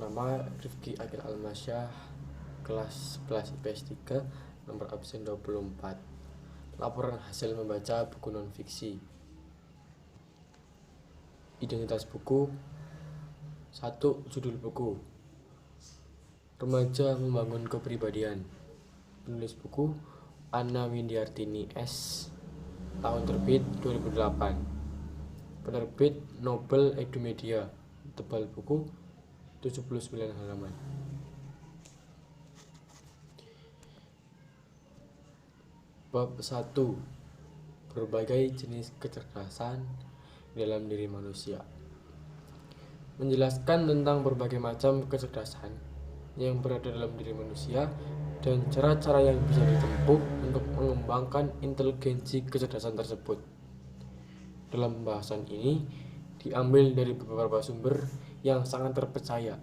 Nama Rifki Akil Almasyah, kelas 11 IPS 3, nomor absen 24. Laporan hasil membaca buku non-fiksi. Identitas buku. 1. Judul buku: Remaja Membangun Kepribadian. Penulis buku Anna Windiartini S. Tahun terbit 2008. Penerbit Nobel Edumedia. Tebal buku 79 halaman. Bab 1. Berbagai jenis kecerdasan dalam diri manusia. Menjelaskan tentang berbagai macam kecerdasan yang berada dalam diri manusia dan cara-cara yang bisa ditempuh untuk mengembangkan inteligensi kecerdasan tersebut. Dalam pembahasan ini diambil dari beberapa sumber yang sangat terpercaya,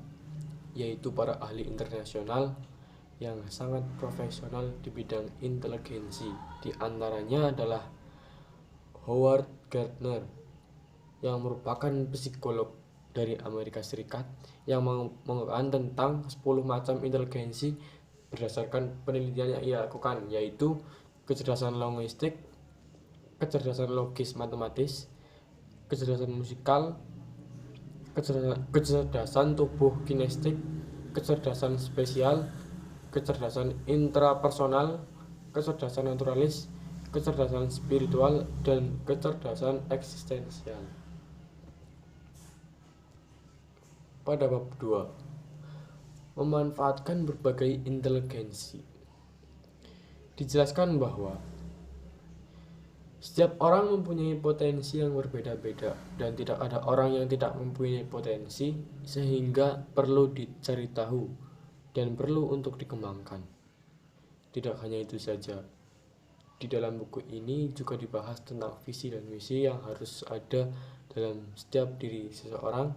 yaitu para ahli internasional yang sangat profesional di bidang inteligensi. Di antaranya adalah Howard Gardner, yang merupakan psikolog dari Amerika Serikat, yang mengungkapkan tentang 10 macam inteligensi berdasarkan penelitian yang ia lakukan, yaitu kecerdasan linguistik, kecerdasan logis matematis, kecerdasan musikal, kecerdasan tubuh kinestetik, kecerdasan spesial, kecerdasan intrapersonal, kecerdasan naturalis, kecerdasan spiritual, dan kecerdasan eksistensial. Pada bab 2, memanfaatkan berbagai inteligensi, dijelaskan bahwa setiap orang mempunyai potensi yang berbeda-beda dan tidak ada orang yang tidak mempunyai potensi, sehingga perlu dicari tahu dan perlu untuk dikembangkan. Tidak hanya itu saja, di dalam buku ini juga dibahas tentang visi dan misi yang harus ada dalam setiap diri seseorang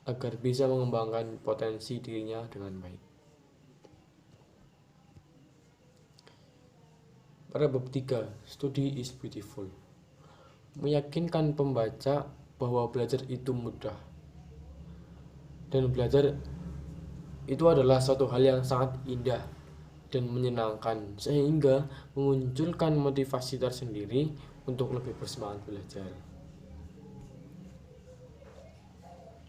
agar bisa mengembangkan potensi dirinya dengan baik. Pada bab 3, Study is Beautiful, meyakinkan pembaca bahwa belajar itu mudah dan belajar itu adalah suatu hal yang sangat indah dan menyenangkan, sehingga memunculkan motivasi tersendiri untuk lebih bersemangat belajar.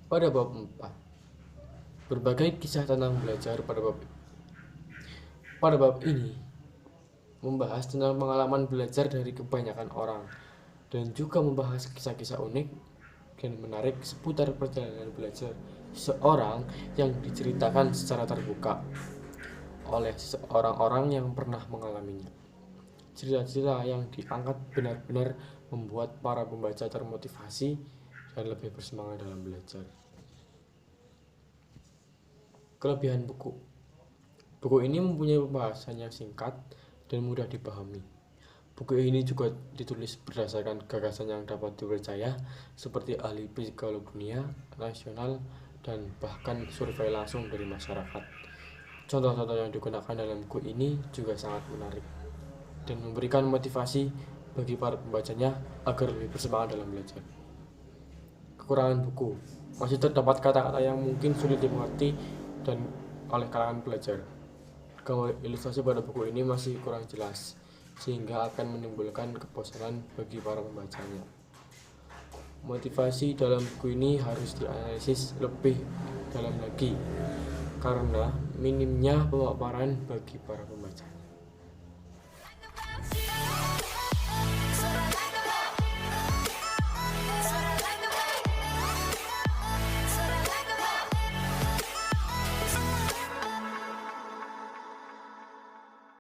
Pada bab 4, berbagai kisah tentang belajar. Pada bab ini membahas tentang pengalaman belajar dari kebanyakan orang dan juga membahas kisah-kisah unik dan menarik seputar perjalanan belajar seseorang yang diceritakan secara terbuka oleh orang-orang yang pernah mengalaminya. Cerita-cerita yang diangkat benar-benar membuat para pembaca termotivasi dan lebih bersemangat dalam belajar. Kelebihan buku. Buku ini mempunyai pembahasan yang singkat dan mudah dipahami. Buku ini juga ditulis berdasarkan gagasan yang dapat dipercaya, seperti ahli psikolog dunia, nasional, dan bahkan survei langsung dari masyarakat. Contoh-contoh yang digunakan dalam buku ini juga sangat menarik dan memberikan motivasi bagi para pembacanya agar lebih bersemangat dalam belajar. Kekurangan buku. Masih terdapat kata-kata yang mungkin sulit dimengerti dan oleh kalangan pelajar. Gambar ilustrasi pada buku ini masih kurang jelas, sehingga akan menimbulkan kebosanan bagi para pembacanya. Motivasi dalam buku ini harus dianalisis lebih dalam lagi karena minimnya pemaparan bagi para pembaca.